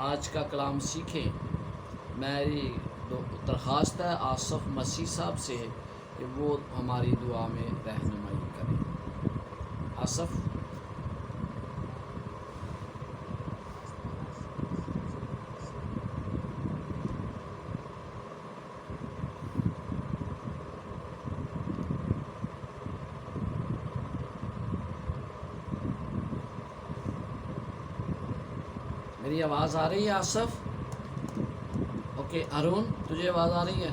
آج کا کلام سیکھیں۔ میری درخواست ہے آصف مسیح صاحب سے کہ وہ ہماری دعا میں رہنمائی کریں۔ آصف۔ میری آواز آ رہی ہے آصف؟ اوکے ارون، تجھے آواز آ رہی ہے؟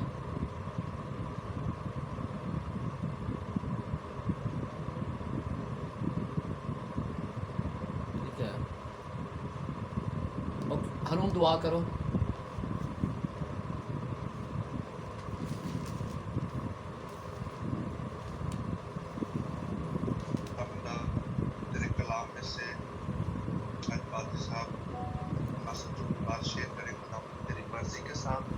ٹھیک ہے، اوکے ارون دعا کرو۔ تیرے کلام میں سے بات صاحب بات شیئر کرے خدا تیری مرضی کے ساتھ،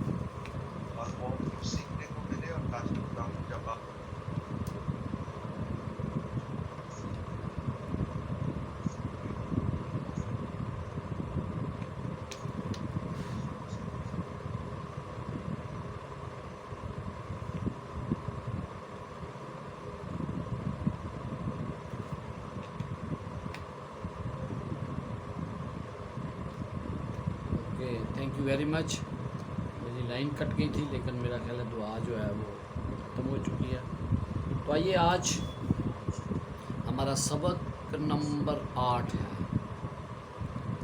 اور بہت کچھ سیکھنے کو ملے، اور تاکہ خدا جب آپ تھینک یو ویری مچ۔ میری لائن کٹ گئی تھی لیکن میرا خیال ہے دعا جو ہے وہ ختم ہو چکی ہے۔ تو آئیے آج ہمارا سبق نمبر 8 ہے،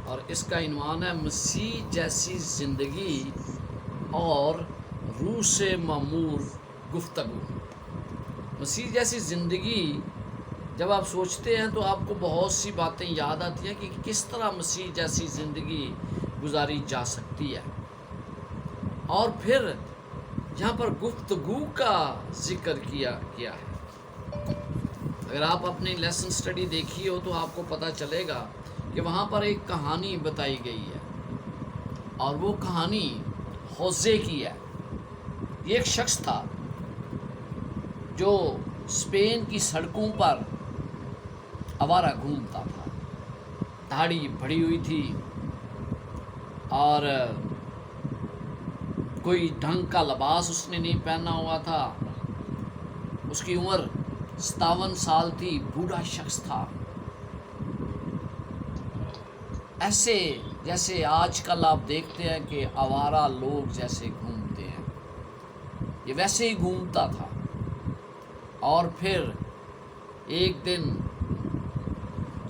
اور اس کا عنوان ہے مسیح جیسی زندگی اور روح سے معمور گفتگو۔ مسیح جیسی زندگی جب آپ سوچتے ہیں تو آپ کو بہت سی باتیں یاد آتی ہیں کہ کس طرح مسیح جیسی زندگی گزاری جا سکتی ہے۔ اور پھر یہاں پر گفتگو کا ذکر کیا ہے۔ اگر آپ اپنی لیسن سٹڈی دیکھی ہو تو آپ کو پتہ چلے گا کہ وہاں پر ایک کہانی بتائی گئی ہے، اور وہ کہانی ہوزے کی ہے۔ یہ ایک شخص تھا جو اسپین کی سڑکوں پر آوارہ گھومتا تھا، داڑھی بڑھی ہوئی تھی اور کوئی ڈھنگ کا لباس اس نے نہیں پہنا ہوا تھا۔ اس کی عمر 57 سال تھی، بوڑھا شخص تھا۔ ایسے جیسے آج کل آپ دیکھتے ہیں کہ آوارہ لوگ جیسے گھومتے ہیں، یہ ویسے ہی گھومتا تھا۔ اور پھر ایک دن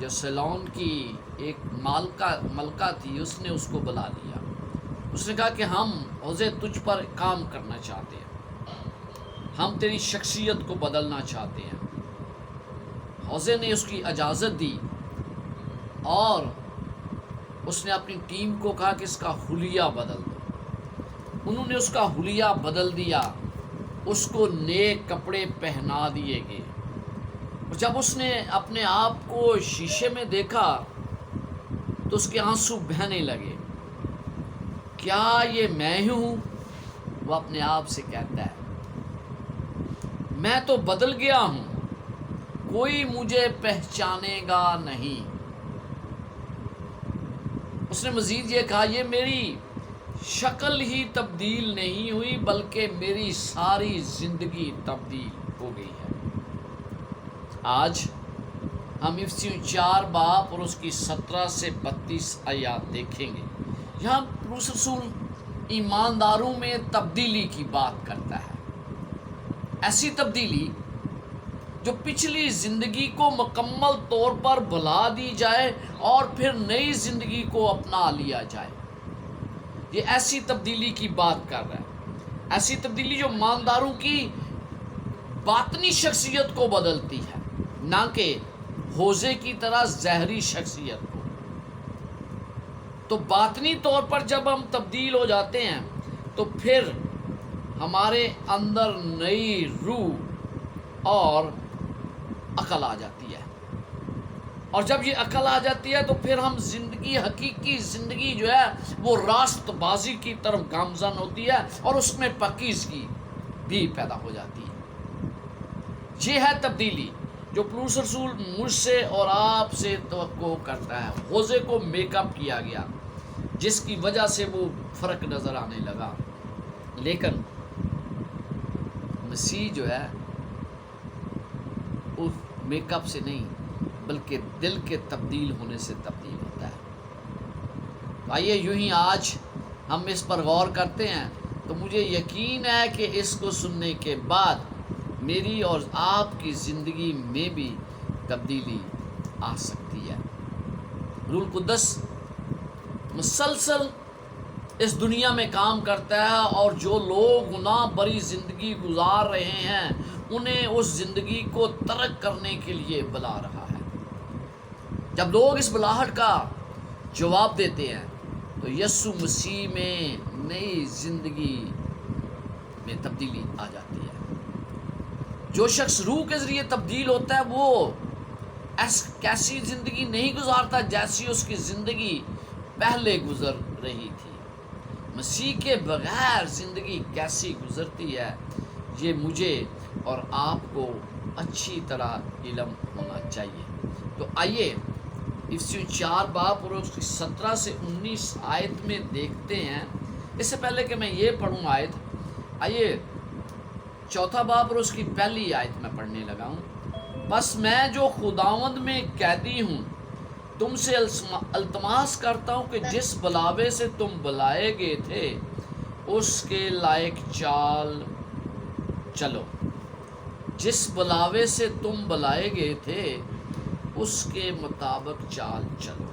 جو سیلون کی ایک ملکہ تھی، اس نے اس کو بلا لیا۔ اس نے کہا کہ ہم ہوزے تجھ پر کام کرنا چاہتے ہیں، ہم تیری شخصیت کو بدلنا چاہتے ہیں۔ ہوزے نے اس کی اجازت دی، اور اس نے اپنی ٹیم کو کہا کہ اس کا حلیہ بدل دو۔ انہوں نے اس کا حلیہ بدل دیا، اس کو نئے کپڑے پہنا دیے گئے۔ اور جب اس نے اپنے آپ کو شیشے میں دیکھا تو اس کے آنسو بہنے لگے۔ کیا یہ میں ہی ہوں؟ وہ اپنے آپ سے کہتا ہے، میں تو بدل گیا ہوں، کوئی مجھے پہچانے گا نہیں۔ اس نے مزید یہ کہا، یہ میری شکل ہی تبدیل نہیں ہوئی بلکہ میری ساری زندگی تبدیل ہو گئی ہے۔ آج ہم افسیوں 4 باب اور اس کی 17 سے 32 آیات دیکھیں گے۔ یہاں پولس رسول ایمانداروں میں تبدیلی کی بات کرتا ہے، ایسی تبدیلی جو پچھلی زندگی کو مکمل طور پر بھلا دی جائے اور پھر نئی زندگی کو اپنا لیا جائے۔ یہ ایسی تبدیلی کی بات کر رہا ہے، ایسی تبدیلی جو ایمانداروں کی باطنی شخصیت کو بدلتی ہے، نہ کہ ہوزے کی طرح ظاہری شخصیت کو۔ تو باطنی طور پر جب ہم تبدیل ہو جاتے ہیں تو پھر ہمارے اندر نئی روح اور عقل آ جاتی ہے، اور جب یہ عقل آ جاتی ہے تو پھر ہم زندگی، حقیقی زندگی جو ہے وہ راست بازی کی طرف گامزن ہوتی ہے، اور اس میں پاکیزگی بھی پیدا ہو جاتی ہے۔ یہ ہے تبدیلی جو پولس رسول مجھ سے اور آپ سے توقع کرتا ہے۔ ہوزے کو میک اپ کیا گیا، جس کی وجہ سے وہ فرق نظر آنے لگا. لیکن مسیح جو ہے اس میک اپ سے نہیں بلکہ دل کے تبدیل ہونے سے تبدیل ہوتا ہے. آئیے یوں ہی آج ہم اس پر غور کرتے ہیں تو مجھے یقین ہے کہ اس کو سننے کے بعد میری اور آپ کی زندگی میں بھی تبدیلی آ سکتی ہے. روح القدس مسلسل اس دنیا میں کام کرتا ہے اور جو لوگ گناہ بری زندگی گزار رہے ہیں انہیں اس زندگی کو ترک کرنے کے لیے بلا رہا ہے. جب لوگ اس بلاہٹ کا جواب دیتے ہیں تو یسوع مسیح میں نئی زندگی میں تبدیلی آ جاتی ہے. جو شخص روح کے ذریعے تبدیل ہوتا ہے وہ کیسی زندگی نہیں گزارتا جیسی اس کی زندگی پہلے گزر رہی تھی. مسیح کے بغیر زندگی کیسی گزرتی ہے یہ مجھے اور آپ کو اچھی طرح علم ہونا چاہیے. تو آئیے افسیوں 4 باب اور اس کی 17 سے 19 آیت میں دیکھتے ہیں. اس سے پہلے کہ میں یہ پڑھوں آیت، آئیے 4 باب اور اس کی پہلی آیت میں پڑھنے لگا ہوں. بس میں جو خداوند میں قیدی ہوں تم سے التماس کرتا ہوں کہ جس بلاوے سے تم بلائے گئے تھے اس کے لائق چال چلو. جس بلاوے سے تم بلائے گئے تھے اس کے مطابق چال چلو.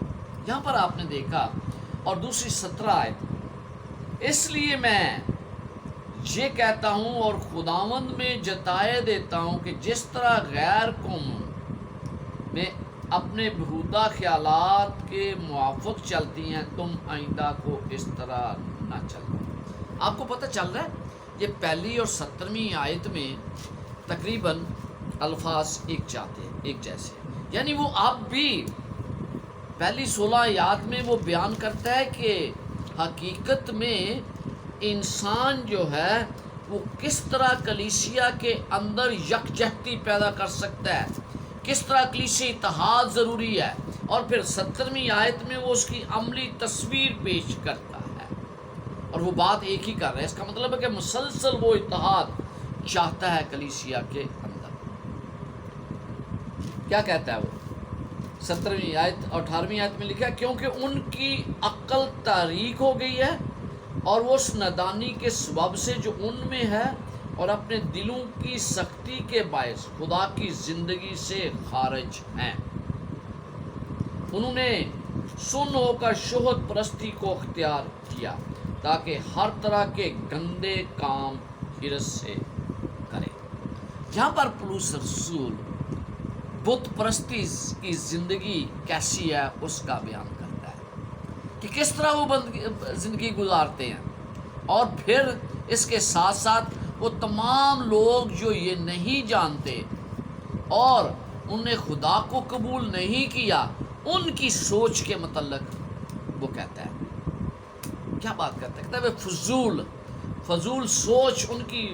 یہاں پر آپ نے دیکھا. اور دوسری 17 آیت، اس لیے میں یہ کہتا ہوں اور خداوند میں جتائے دیتا ہوں کہ جس طرح غیر قوم میں اپنے بہودہ خیالات کے موافق چلتی ہیں تم آئندہ کو اس طرح نہ چلو. آپ کو پتہ چل رہا ہے یہ پہلی اور 17ویں آیت میں تقریباً الفاظ ایک جیسے، یعنی وہ اب بھی پہلی 16 آیات میں وہ بیان کرتا ہے کہ حقیقت میں انسان جو ہے وہ کس طرح کلیسیا کے اندر یکجہتی پیدا کر سکتا ہے، کس طرح کلیسیا اتحاد ضروری ہے. اور پھر 17ویں آیت میں وہ اس کی عملی تصویر پیش کرتا ہے اور وہ بات ایک ہی کر رہا ہے. اس کا مطلب ہے کہ مسلسل وہ اتحاد چاہتا ہے کلیسیا کے اندر. کیا کہتا ہے وہ 17ویں آیت اور 18ویں آیت میں لکھا ہے کیونکہ ان کی عقل تاریک ہو گئی ہے اور وہ اس نادانی کے سبب سے جو ان میں ہے اور اپنے دلوں کی سختی کے باعث خدا کی زندگی سے خارج ہیں. انہوں نے سن ہو کر شہوت پرستی کو اختیار کیا تاکہ ہر طرح کے گندے کام حرص سے کریں. یہاں پر پولس رسول بت پرستی کی زندگی کیسی ہے اس کا بیان کرتا ہے کہ کس طرح وہ زندگی گزارتے ہیں. اور پھر اس کے ساتھ ساتھ وہ تمام لوگ جو یہ نہیں جانتے اور انہوں نے خدا کو قبول نہیں کیا ان کی سوچ کے متعلق وہ کہتا ہے. کیا بات کرتا ہے؟ کہتا ہے فضول سوچ، ان کی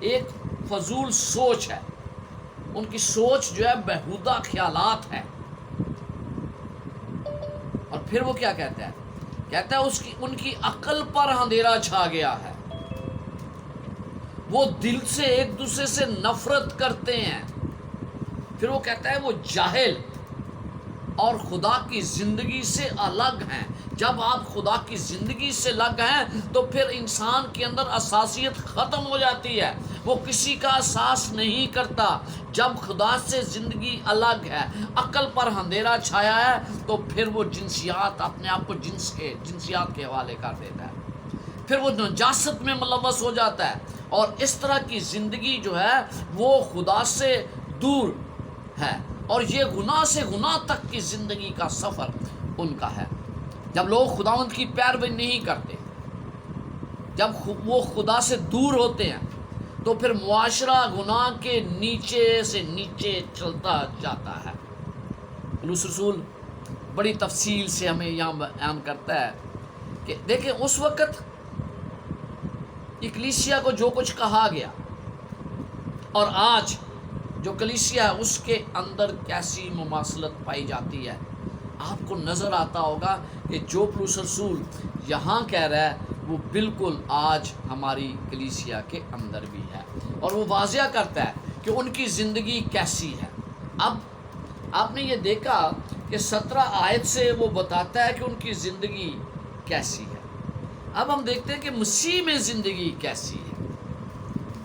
ایک فضول سوچ ہے، ان کی سوچ جو ہے بیہودہ خیالات ہے. اور پھر وہ کیا کہتا ہے؟ کہتا ہے ان کی عقل پر اندھیرا چھا گیا ہے، وہ دل سے ایک دوسرے سے نفرت کرتے ہیں. پھر وہ کہتا ہے وہ جاہل اور خدا کی زندگی سے الگ ہیں. جب آپ خدا کی زندگی سے الگ ہیں تو پھر انسان کے اندر اساسیت ختم ہو جاتی ہے، وہ کسی کا احساس نہیں کرتا. جب خدا سے زندگی الگ ہے، عقل پر اندھیرا چھایا ہے تو پھر وہ جنسیات اپنے آپ کو جنسیات کے حوالے کر دیتا ہے، پھر وہ نجاست میں ملوث ہو جاتا ہے. اور اس طرح کی زندگی جو ہے وہ خدا سے دور ہے اور یہ گناہ سے گناہ تک کی زندگی کا سفر ان کا ہے. جب لوگ خداوند کی پیروی نہیں کرتے، جب وہ خدا سے دور ہوتے ہیں تو پھر معاشرہ گناہ کے نیچے سے نیچے چلتا جاتا ہے. پولس رسول بڑی تفصیل سے ہمیں یہاں بیان کرتا ہے کہ دیکھیں اس وقت کلیسیا کو جو کچھ کہا گیا اور آج جو کلیسیا ہے اس کے اندر کیسی مماثلت پائی جاتی ہے. آپ کو نظر آتا ہوگا کہ جو پولس رسول یہاں کہہ رہا ہے وہ بالکل آج ہماری کلیسیا کے اندر بھی ہے، اور وہ واضح کرتا ہے کہ ان کی زندگی کیسی ہے۔ اب آپ نے یہ دیکھا کہ 17 آیت سے وہ بتاتا ہے کہ ان کی زندگی کیسی ہے۔ اب ہم دیکھتے ہیں کہ مسیح میں زندگی کیسی ہے۔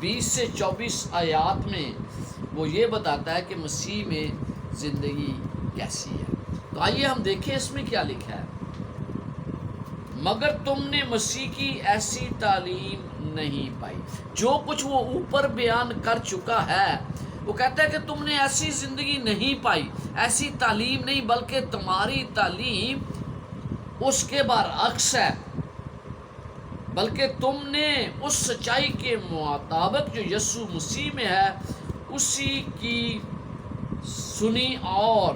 20 سے 24 آیات میں وہ یہ بتاتا ہے کہ مسیح میں زندگی کیسی ہے۔ تو آئیے ہم دیکھیں اس میں کیا لکھا ہے۔ مگر تم نے مسیح کی ایسی تعلیم نہیں پائی۔ جو کچھ وہ اوپر بیان کر چکا ہے، وہ کہتا ہے کہ تم نے ایسی زندگی نہیں پائی، ایسی تعلیم نہیں، بلکہ تمہاری تعلیم اس کے برعکس ہے، بلکہ تم نے اس سچائی کے مطابق جو یسوع مسیح میں ہے اسی کی سنی اور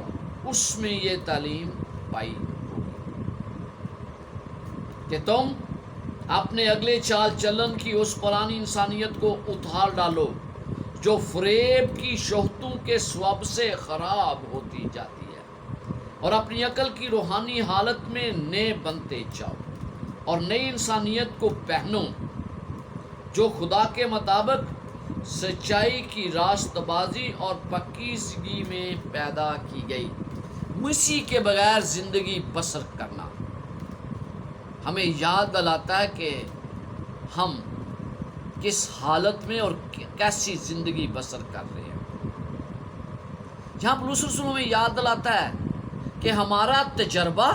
اس میں یہ تعلیم پائی کہ تم اپنے اگلے چال چلن کی اس پرانی انسانیت کو اتار ڈالو جو فریب کی شہوتوں کے سبب سے خراب ہوتی جاتی ہے، اور اپنی عقل کی روحانی حالت میں نئے بنتے جاؤ، اور نئی انسانیت کو پہنو جو خدا کے مطابق سچائی کی راست بازی اور پاکیزگی میں پیدا کی گئی۔ مسیح کے بغیر زندگی بسر کرنا ہمیں یاد دلاتا ہے کہ ہم کس حالت میں اور کیسی زندگی بسر کر رہے ہیں۔ جہاں پولس رسول ہمیں یاد دلاتا ہے کہ ہمارا تجربہ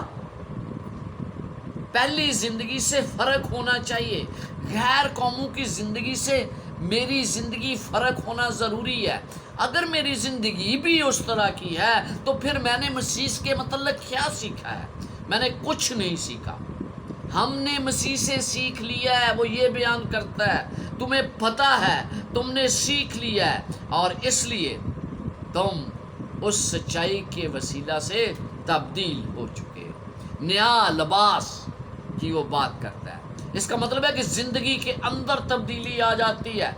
پہلی زندگی سے فرق ہونا چاہیے، غیر قوموں کی زندگی سے میری زندگی فرق ہونا ضروری ہے۔ اگر میری زندگی بھی اس طرح کی ہے تو پھر میں نے مسیح کے متعلق کیا سیکھا ہے؟ میں نے کچھ نہیں سیکھا۔ ہم نے مسیح سے سیکھ لیا ہے، وہ یہ بیان کرتا ہے تمہیں پتہ ہے، تم نے سیکھ لیا ہے، اور اس لیے تم اس سچائی کے وسیلہ سے تبدیل ہو چکے ہو۔ نیا لباس کی وہ بات کرتا ہے۔ اس کا مطلب ہے کہ زندگی کے اندر تبدیلی آ جاتی ہے۔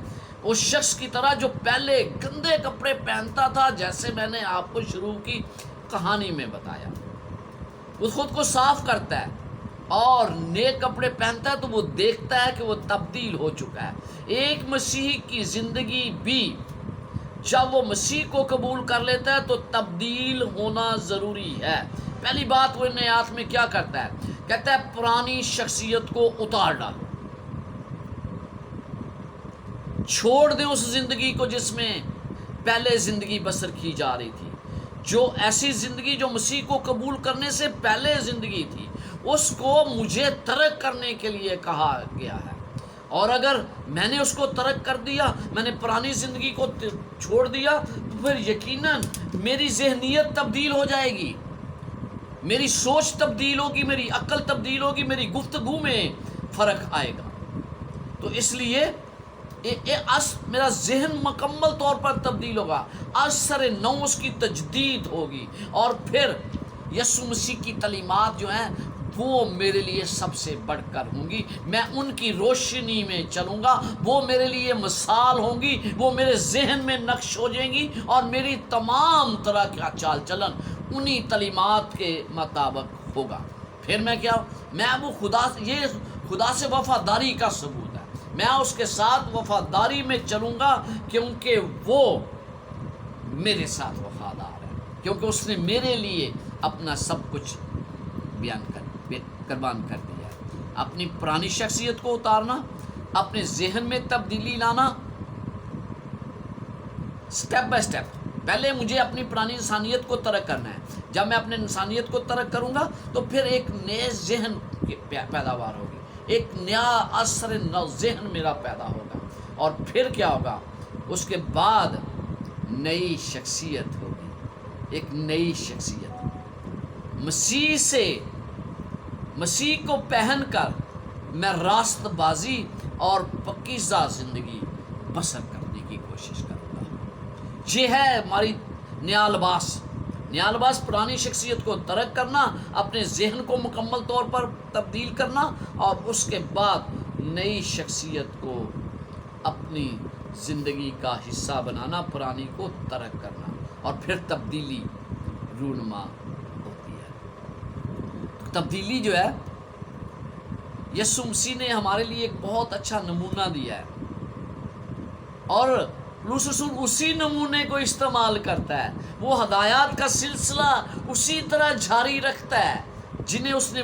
اس شخص کی طرح جو پہلے گندے کپڑے پہنتا تھا، جیسے میں نے آپ کو شروع کی کہانی میں بتایا، وہ خود کو صاف کرتا ہے اور نئے کپڑے پہنتا ہے تو وہ دیکھتا ہے کہ وہ تبدیل ہو چکا ہے۔ ایک مسیحی کی زندگی بھی جب وہ مسیح کو قبول کر لیتا ہے تو تبدیل ہونا ضروری ہے۔ پہلی بات وہ نئے آیات میں کیا کرتا ہے؟ کہتا ہے پرانی شخصیت کو اتار ڈالو، چھوڑ دیں اس زندگی کو جس میں پہلے زندگی بسر کی جا رہی تھی، جو ایسی زندگی جو مسیح کو قبول کرنے سے پہلے زندگی تھی، اس کو مجھے ترک کرنے کے لیے کہا گیا ہے۔ اور اگر میں نے اس کو ترک کر دیا، میں نے پرانی زندگی کو چھوڑ دیا، تو پھر یقیناً میری ذہنیت تبدیل ہو جائے گی، میری سوچ تبدیل ہوگی، میری عقل تبدیل ہوگی، میری گفتگو میں فرق آئے گا۔ تو اس لیے میرا ذہن مکمل طور پر تبدیل ہوگا، اثر نو اس کی تجدید ہوگی، اور پھر یسوع مسیح کی تعلیمات جو ہیں وہ میرے لیے سب سے بڑھ کر ہوں گی۔ میں ان کی روشنی میں چلوں گا، وہ میرے لیے مثال ہوں گی، وہ میرے ذہن میں نقش ہو جائیں گی، اور میری تمام طرح کا چال چلن انہی تعلیمات کے مطابق ہوگا۔ پھر میں کیا؟ میں وہ یہ خدا سے وفاداری کا ثبوت ہے۔ میں اس کے ساتھ وفاداری میں چلوں گا کیونکہ وہ میرے ساتھ وفادار ہے، کیونکہ اس نے میرے لیے اپنا سب کچھ قربان کر دیا ہے۔ اپنی پرانی شخصیت کو اتارنا، اپنے ذہن میں تبدیلی لانا، سٹیپ بائی سٹیپ۔ پہلے مجھے اپنی پرانی انسانیت کو ترک کرنا ہے۔ جب میں اپنے انسانیت کو ترک کروں گا تو پھر ایک نئے ذہن کی پیداوار ہوگی، ایک نیا اثر نو ذہن میرا پیدا ہوگا، اور پھر کیا ہوگا؟ اس کے بعد نئی شخصیت ہوگی، ایک نئی شخصیت۔ مسیح کو پہن کر میں راست بازی اور پاکیزہ زندگی بسر کرنے کی کوشش کروں گا۔ یہ ہے ہماری نیا لباس۔ نیا لباس پرانی شخصیت کو ترک کرنا، اپنے ذہن کو مکمل طور پر تبدیل کرنا، اور اس کے بعد نئی شخصیت کو اپنی زندگی کا حصہ بنانا، پرانی کو ترک کرنا، اور پھر تبدیلی رونما ہوتی ہے۔ تبدیلی جو ہے یسوع مسیح نے ہمارے لیے ایک بہت اچھا نمونہ دیا ہے، اور پولس رسول اسی نمونے کو استعمال کرتا ہے. وہ ہدایات کا سلسلہ اسی طرح جاری رکھتا ہے. جنہوں نے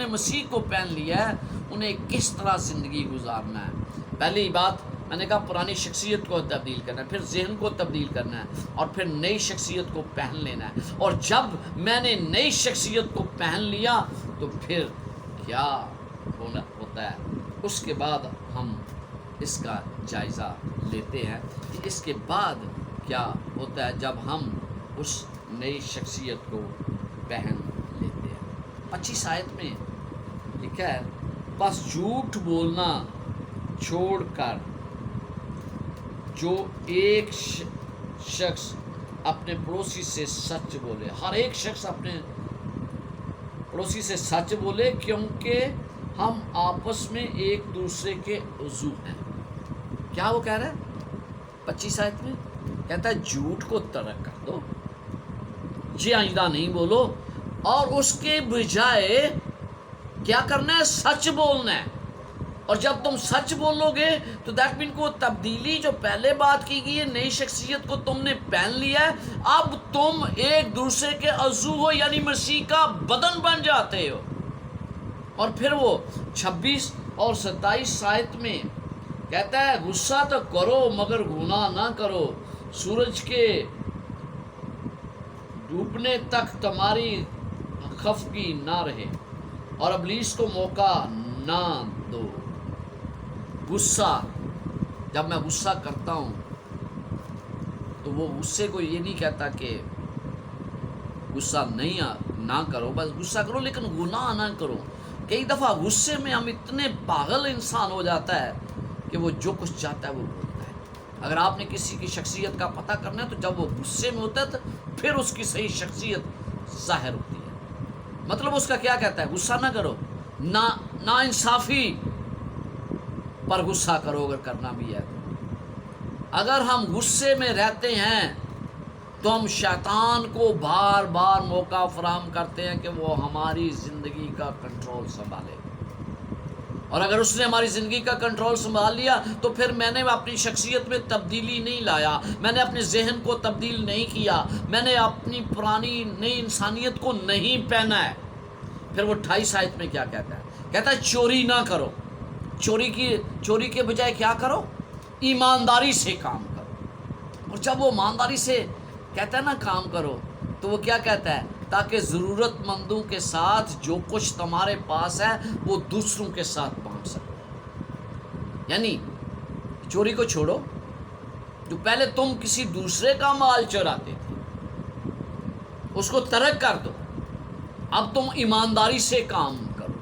مسیح کو پہن لیا ہے انہیں کس طرح زندگی گزارنا ہے. پہلی بات میں نے کہا پرانی شخصیت کو تبدیل کرنا ہے، پھر ذہن کو تبدیل کرنا ہے، اور پھر نئی شخصیت کو پہن لینا ہے. اور جب میں نے نئی شخصیت کو پہن لیا تو پھر کیا ہوتا ہے، اس کے بعد ہم اس کا جائزہ لیتے ہیں کہ اس کے بعد کیا ہوتا ہے جب ہم اس نئی شخصیت کو پہن لیتے ہیں. 25 آیت میں لکھا ہے، بس جھوٹ بولنا چھوڑ کر جو ایک شخص اپنے پڑوسی سے سچ بولے. ہر ایک شخص اپنے پڑوسی سے سچ بولے، کیونکہ ہم آپس میں ایک دوسرے کے عضو ہیں. کیا وہ کہہ رہا ہے 25 آیت میں؟ کہتا ہے جھوٹ کو ترک کر دو، جی آئندہ نہیں بولو، اور اس کے بجائے کیا کرنا ہے؟ سچ بولنا ہے. اور جب تم سچ بولو گے تو دیٹ مین کو تبدیلی جو پہلے بات کی گئی ہے، نئی شخصیت کو تم نے پہن لیا ہے. اب تم ایک دوسرے کے عضو ہو، یعنی مسیح کا بدن بن جاتے ہو. اور پھر وہ 26 اور 27 آیت میں کہتا ہے غصہ تو کرو مگر گناہ نہ کرو، سورج کے ڈوبنے تک تمہاری خفگی نہ رہے، اور ابلیس کو موقع نہ دو. غصہ، جب میں غصہ کرتا ہوں تو وہ غصے کو یہ نہیں کہتا کہ غصہ نہ کرو، بس غصہ کرو لیکن گناہ نہ کرو. کئی دفعہ غصے میں ہم اتنے پاگل انسان ہو جاتا ہے کہ وہ جو کچھ چاہتا ہے وہ بولتا ہے. اگر آپ نے کسی کی شخصیت کا پتہ کرنا ہے تو جب وہ غصے میں ہوتا ہے تو پھر اس کی صحیح شخصیت ظاہر ہوتی ہے. مطلب اس کا کیا کہتا ہے؟ غصہ نہ کرو، نا انصافی پر غصہ کرو اگر کرنا بھی ہے. اگر ہم غصے میں رہتے ہیں تو ہم شیطان کو بار بار موقع فراہم کرتے ہیں کہ وہ ہماری زندگی کا کنٹرول سنبھالے. اور اگر اس نے ہماری زندگی کا کنٹرول سنبھال لیا تو پھر میں نے اپنی شخصیت میں تبدیلی نہیں لایا، میں نے اپنے ذہن کو تبدیل نہیں کیا، میں نے اپنی پرانی نئی انسانیت کو نہیں پہنا ہے. پھر وہ 28 آیت میں کیا کہتا ہے؟ کہتا ہے چوری نہ کرو. چوری کے بجائے کیا کرو؟ ایمانداری سے کام کرو. اور جب وہ ایمانداری سے کہتا ہے نا کام کرو تو وہ کیا کہتا ہے؟ تاکہ ضرورت مندوں کے ساتھ جو کچھ تمہارے پاس ہے وہ دوسروں کے ساتھ بانٹ سکو. یعنی چوری کو چھوڑو، جو پہلے تم کسی دوسرے کا مال چراتے تھے اس کو ترک کر دو. اب تم ایمانداری سے کام کرو،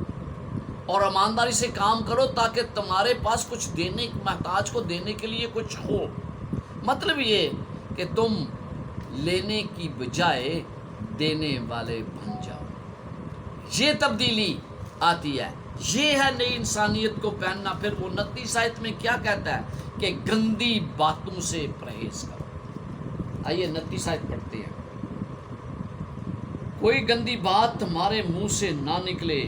اور ایمانداری سے کام کرو تاکہ تمہارے پاس کچھ دینے، محتاج کو دینے کے لیے کچھ ہو. مطلب یہ کہ تم لینے کی بجائے دینے والے بن جاؤ. یہ تبدیلی آتی ہے، یہ ہے نئی انسانیت کو پہننا. پھر وہ 29 آیت میں کیا کہتا ہے؟ کہ گندی باتوں سے پرہیز کرو. آئیے 29 آیت پڑھتے ہیں. کوئی گندی بات تمہارے منہ سے نہ نکلے،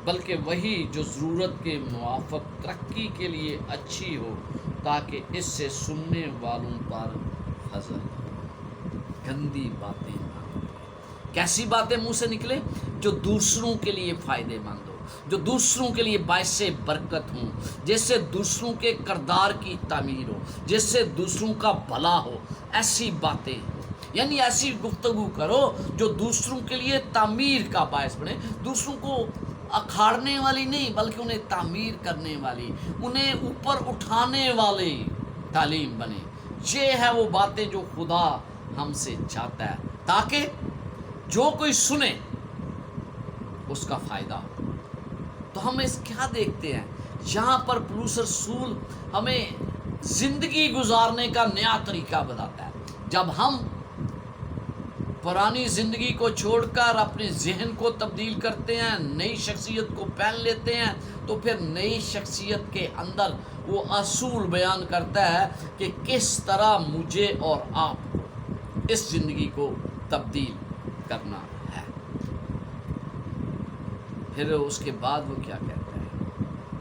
بلکہ وہی جو ضرورت کے موافق ترقی کے لیے اچھی ہو، تاکہ اس سے سننے والوں پر فضل ہو. گندی باتیں نہ نکلے. کیسی باتیں منہ سے نکلے؟ جو دوسروں کے لیے فائدے مند ہو، جو دوسروں کے لیے باعث برکت ہوں، جس سے دوسروں کے کردار کی تعمیر ہو، جس سے دوسروں کا بھلا ہو. ایسی باتیں ہو، یعنی ایسی گفتگو کرو جو دوسروں کے لیے تعمیر کا باعث بنے. دوسروں کو اکھاڑنے والی نہیں بلکہ انہیں تعمیر کرنے والی، انہیں اوپر اٹھانے والی تعلیم بنے. یہ ہے وہ باتیں جو خدا ہم سے چاہتا ہے، تاکہ جو کوئی سنے اس کا فائدہ ہو. تو ہم اس کیا دیکھتے ہیں یہاں پر پولس رسول ہمیں زندگی گزارنے کا نیا طریقہ بتاتا ہے. جب ہم پرانی زندگی کو چھوڑ کر اپنے ذہن کو تبدیل کرتے ہیں، نئی شخصیت کو پہن لیتے ہیں، تو پھر نئی شخصیت کے اندر وہ اصول بیان کرتا ہے کہ کس طرح مجھے اور آپ کو اس زندگی کو تبدیل کرنا ہے. پھر اس کے بعد وہ کیا کہتا ہے؟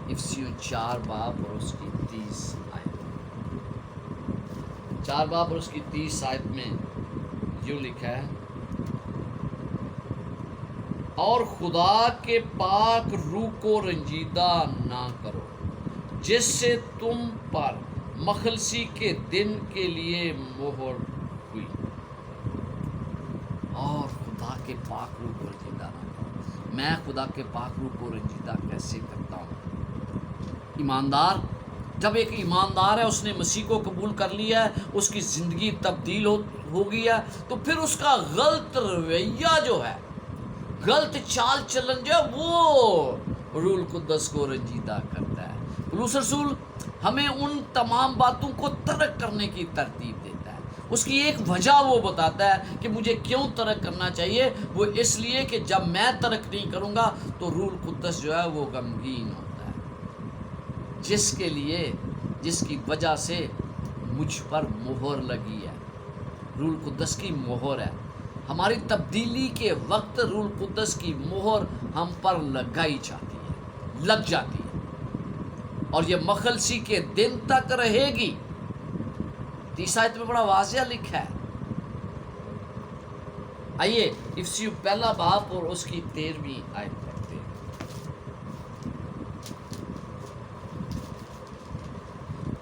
افسیوں 4 باب اور اس کی 30 آیت، 4 باب اور اس کی 30 آیت میں یوں لکھا ہے، اور خدا کے پاک روح کو رنجیدہ نہ کرو جس سے تم پر مخلصی کے دن کے لیے مہر ہوئی، اور خدا کے پاک روح کو رنجیدہ نہ کرو۔ میں خدا کے پاک روح کو رنجیدہ کیسے کرتا ہوں؟ ایماندار، جب ایک ایماندار ہے، اس نے مسیح کو قبول کر لیا ہے، اس کی زندگی تبدیل ہو گئی ہے، تو پھر اس کا غلط رویہ جو ہے، غلط چال چلن جو ہے، وہ روح القدس کو رنجیدہ کرتا ہے۔ پولس رسول ہمیں ان تمام باتوں کو ترک کرنے کی ترتیب دیتا ہے، اس کی ایک وجہ وہ بتاتا ہے کہ مجھے کیوں ترک کرنا چاہیے، وہ اس لیے کہ جب میں ترک نہیں کروں گا تو روح القدس جو ہے وہ غمگین ہوتا ہے، جس کی وجہ سے مجھ پر مہر لگی ہے، روح القدس کی مہر ہے۔ ہماری تبدیلی کے وقت روح القدس کی مہر ہم پر لگ جاتی ہے، اور یہ مخلصی کے دن تک رہے گی۔ 30 آیت میں بڑا واضح لکھا ہے۔ آئیے افسیوں 1 باب اور اس کی 13 آیت پڑھتے ہیں۔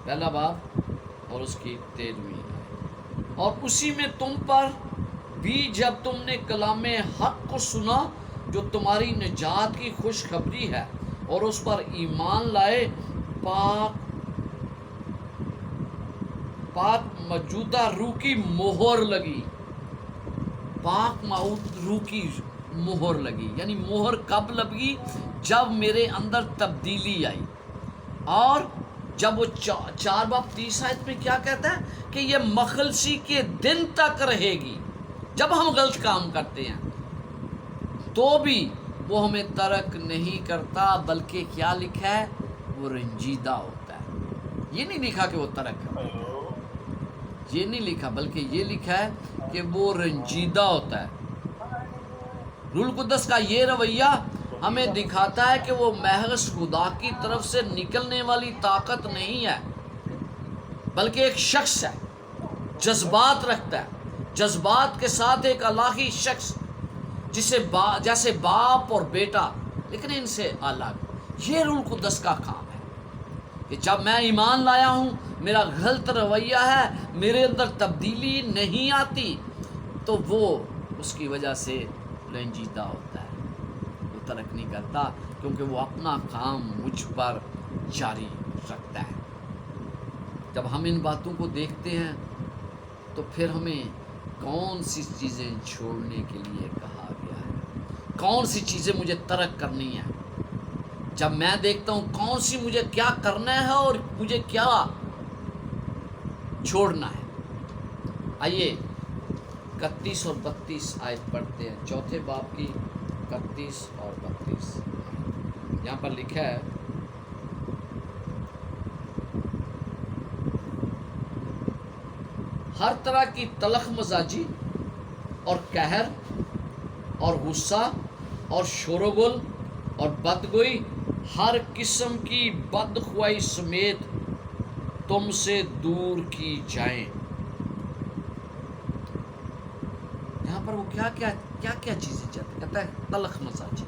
1 باب اور اس کی 13 آیت، اور اسی میں تم پر بھی جب تم نے کلام حق کو سنا جو تمہاری نجات کی خوشخبری ہے، اور اس پر ایمان لائے، پاک موجودہ روح کی مہر لگی۔ پاک روح کی مہر لگی، یعنی مہر کب لگی؟ جب میرے اندر تبدیلی آئی۔ اور جب وہ 4 باب 30 آیت میں کیا کہتا ہے کہ یہ مخلصی کے دن تک رہے گی۔ جب ہم غلط کام کرتے ہیں تو بھی وہ ہمیں ترک نہیں کرتا، بلکہ کیا لکھا ہے؟ وہ رنجیدہ ہوتا ہے۔ یہ نہیں لکھا کہ وہ ترک کرتا ہے، یہ نہیں لکھا، بلکہ یہ لکھا ہے کہ وہ رنجیدہ ہوتا ہے۔ روح القدس کا یہ رویہ ہمیں دکھاتا ہے کہ وہ محض خدا کی طرف سے نکلنے والی طاقت نہیں ہے، بلکہ ایک شخص ہے، جذبات رکھتا ہے، جذبات کے ساتھ ایک الہی شخص، جیسے باپ اور بیٹا، لیکن ان سے الگ۔ یہ روح القدس کا کام ہے کہ جب میں ایمان لایا ہوں، میرا غلط رویہ ہے، میرے اندر تبدیلی نہیں آتی، تو وہ اس کی وجہ سے رنجیدہ ہوتا ہے، وہ ترک نہیں کرتا، کیونکہ وہ اپنا کام مجھ پر جاری رکھتا ہے۔ جب ہم ان باتوں کو دیکھتے ہیں تو پھر ہمیں کون سی چیزیں چھوڑنے کے لیے کہا گیا ہے، کون سی چیزیں مجھے ترک کرنی ہیں۔ جب میں دیکھتا ہوں کون سی مجھے کیا کرنا ہے اور مجھے کیا چھوڑنا ہے۔ آئیے 31 اور 32 آیت پڑھتے ہیں، 4 باب کی 31 اور 32۔ یہاں پر لکھا ہے، ہر طرح کی تلخ مزاجی اور قہر اور غصہ اور شور و گل اور بدگوئی، ہر قسم کی بدخوائی سمیت تم سے دور کی جائیں۔ یہاں پر وہ کیا چیزیں چاہتے، کہتا ہے تلخ مزاجی،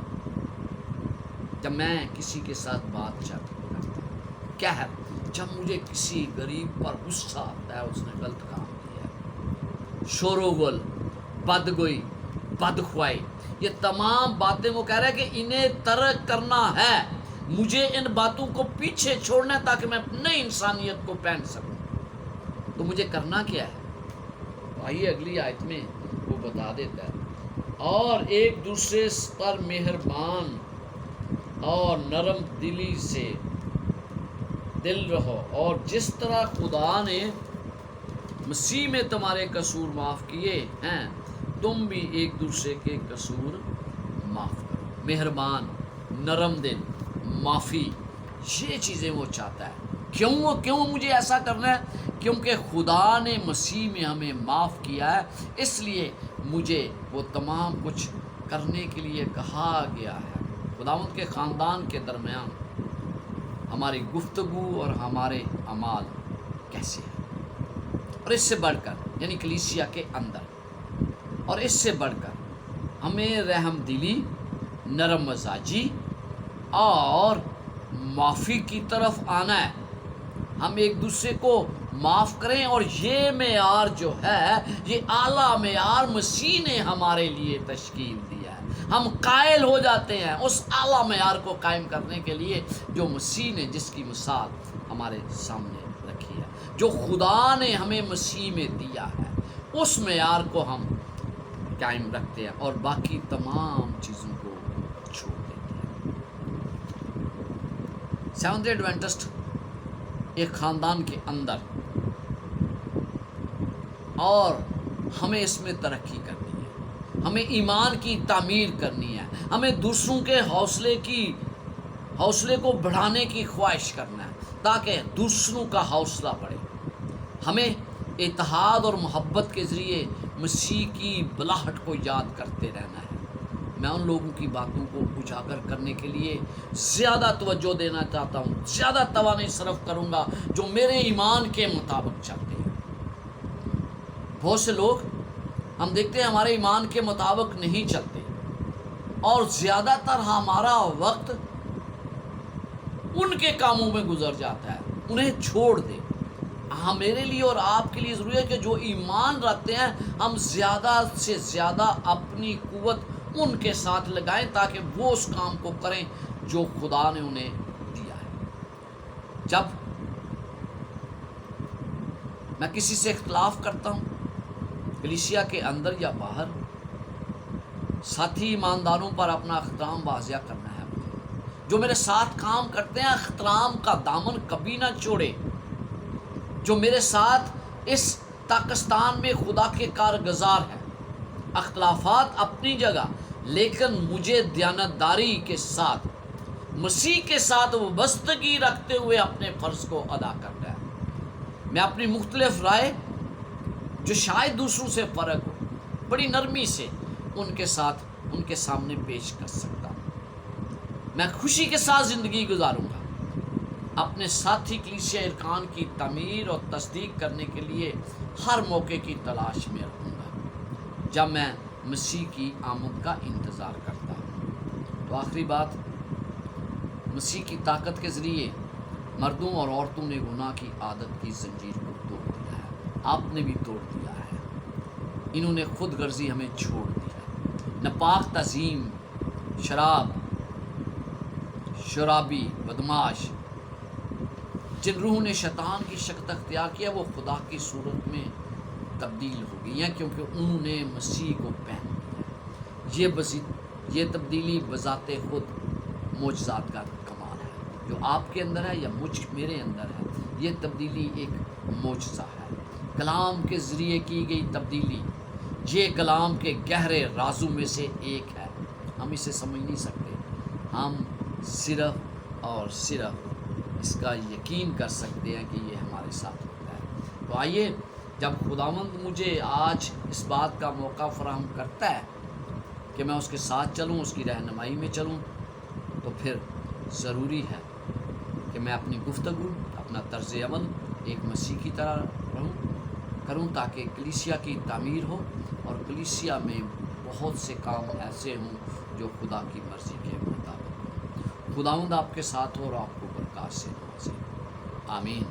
جب میں کسی کے ساتھ بات چیت کرتا ہوں، قہر، جب مجھے کسی غریب پر غصہ آتا ہے، اس نے غلط کام کیا ہے، شور و گل، بدگوئی، بدخوائی، یہ تمام باتیں وہ کہہ رہا ہے کہ انہیں ترک کرنا ہے، مجھے ان باتوں کو پیچھے چھوڑنا ہے تاکہ میں نئی انسانیت کو پہن سکوں۔ تو مجھے کرنا کیا ہے؟ آئیے اگلی آیت میں وہ بتا دیتا ہے، اور ایک دوسرے پر مہربان اور نرم دلی سے دل رہو، اور جس طرح خدا نے مسیح میں تمہارے قصور معاف کیے ہیں، تم بھی ایک دوسرے کے قصور معاف کرو۔ مہربان، نرم دل، معافی، یہ چیزیں وہ چاہتا ہے۔ کیوں مجھے ایسا کرنا ہے؟ کیونکہ خدا نے مسیح میں ہمیں معاف کیا ہے، اس لیے مجھے وہ تمام کچھ کرنے کے لیے کہا گیا ہے۔ خداوند کے خاندان کے درمیان ہماری گفتگو اور ہمارے اعمال کیسے ہیں، اور اس سے بڑھ کر یعنی کلیسیا کے اندر، اور اس سے بڑھ کر ہمیں رحم دلی، نرم مزاجی اور معافی کی طرف آنا ہے۔ ہم ایک دوسرے کو معاف کریں، اور یہ معیار جو ہے، یہ اعلیٰ معیار مسیح نے ہمارے لیے تشکیل دیا ہے۔ ہم قائل ہو جاتے ہیں اس اعلیٰ معیار کو قائم کرنے کے لیے جو مسیح نے، جس کی مثال ہمارے سامنے رکھی ہے، جو خدا نے ہمیں مسیح میں دیا ہے، اس معیار کو ہم قائم رکھتے ہیں اور باقی تمام چیزوں کو چھوڑ دیتے ہیں۔ سیونتھ ڈے ایڈوینٹسٹ ایک خاندان کے اندر، اور ہمیں اس میں ترقی کرنی ہے، ہمیں ایمان کی تعمیر کرنی ہے، ہمیں دوسروں کے حوصلے کو بڑھانے کی خواہش کرنا ہے تاکہ دوسروں کا حوصلہ بڑھے۔ ہمیں اتحاد اور محبت کے ذریعے مسیح کی بلاہٹ کو یاد کرتے رہنا ہے۔ میں ان لوگوں کی باتوں کو اجاگر کرنے کے لیے زیادہ توجہ دینا چاہتا ہوں، زیادہ توانائی صرف کروں گا جو میرے ایمان کے مطابق چلتے ہیں۔ بہت سے لوگ ہم دیکھتے ہیں ہمارے ایمان کے مطابق نہیں چلتے، اور زیادہ تر ہمارا وقت ان کے کاموں میں گزر جاتا ہے، انہیں چھوڑ دے۔ ہاں، میرے لیے اور آپ کے لیے ضروری ہے کہ جو ایمان رکھتے ہیں ہم زیادہ سے زیادہ اپنی قوت ان کے ساتھ لگائیں تاکہ وہ اس کام کو کریں جو خدا نے انہیں دیا ہے۔ جب میں کسی سے اختلاف کرتا ہوں، کلیسیا کے اندر یا باہر، ساتھی ایمانداروں پر اپنا احترام واضح کرنا ہے۔ جو میرے ساتھ کام کرتے ہیں احترام کا دامن کبھی نہ چھوڑے۔ جو میرے ساتھ اس پاکستان میں خدا کے کارگزار ہیں، اختلافات اپنی جگہ، لیکن مجھے دیانتداری کے ساتھ، مسیح کے ساتھ وابستگی رکھتے ہوئے اپنے فرض کو ادا کرنا ہے۔ میں اپنی مختلف رائے جو شاید دوسروں سے فرق ہو، بڑی نرمی سے ان کے سامنے پیش کر سکتا ہوں۔ میں خوشی کے ساتھ زندگی گزاروں گا، اپنے ساتھی کلیسیا ارکان کی تعمیر اور تصدیق کرنے کے لیے ہر موقع کی تلاش میں رہوں گا جب میں مسیح کی آمد کا انتظار کرتا ہوں۔ تو آخری بات، مسیح کی طاقت کے ذریعے مردوں اور عورتوں نے گناہ کی عادت کی زنجیر کو توڑ دیا ہے۔ آپ نے بھی توڑ دیا ہے۔ انہوں نے خود غرضی ہمیں چھوڑ دی ہے۔ ناپاک تعظیم، شرابی، بدماش، جن روحوں نے شیطان کی شکل اختیار کیا، وہ خدا کی صورت میں تبدیل ہو گئی ہیں کیونکہ انہوں نے مسیح کو پہن لیا۔ یہ تبدیلی بذات خود معجزات کا کمال ہے جو آپ کے اندر ہے یا میرے اندر ہے۔ یہ تبدیلی ایک معجزہ ہے، کلام کے ذریعے کی گئی تبدیلی۔ یہ کلام کے گہرے رازوں میں سے ایک ہے، ہم اسے سمجھ نہیں سکتے، ہم صرف اور صرف اس کا یقین کر سکتے ہیں کہ یہ ہمارے ساتھ ہوتا ہے۔ تو آئیے، جب خداوند مجھے آج اس بات کا موقع فراہم کرتا ہے کہ میں اس کے ساتھ چلوں، اس کی رہنمائی میں چلوں، تو پھر ضروری ہے کہ میں اپنی گفتگو، اپنا طرز عمل ایک مسیح کی طرح کروں تاکہ کلیسیا کی تعمیر ہو، اور کلیسیا میں بہت سے کام ایسے ہوں جو خدا کی مرضی کے مطابق ہوں۔ خداوند آپ کے ساتھ ہو اور آپ کو برکات سے نوازے۔ آمین۔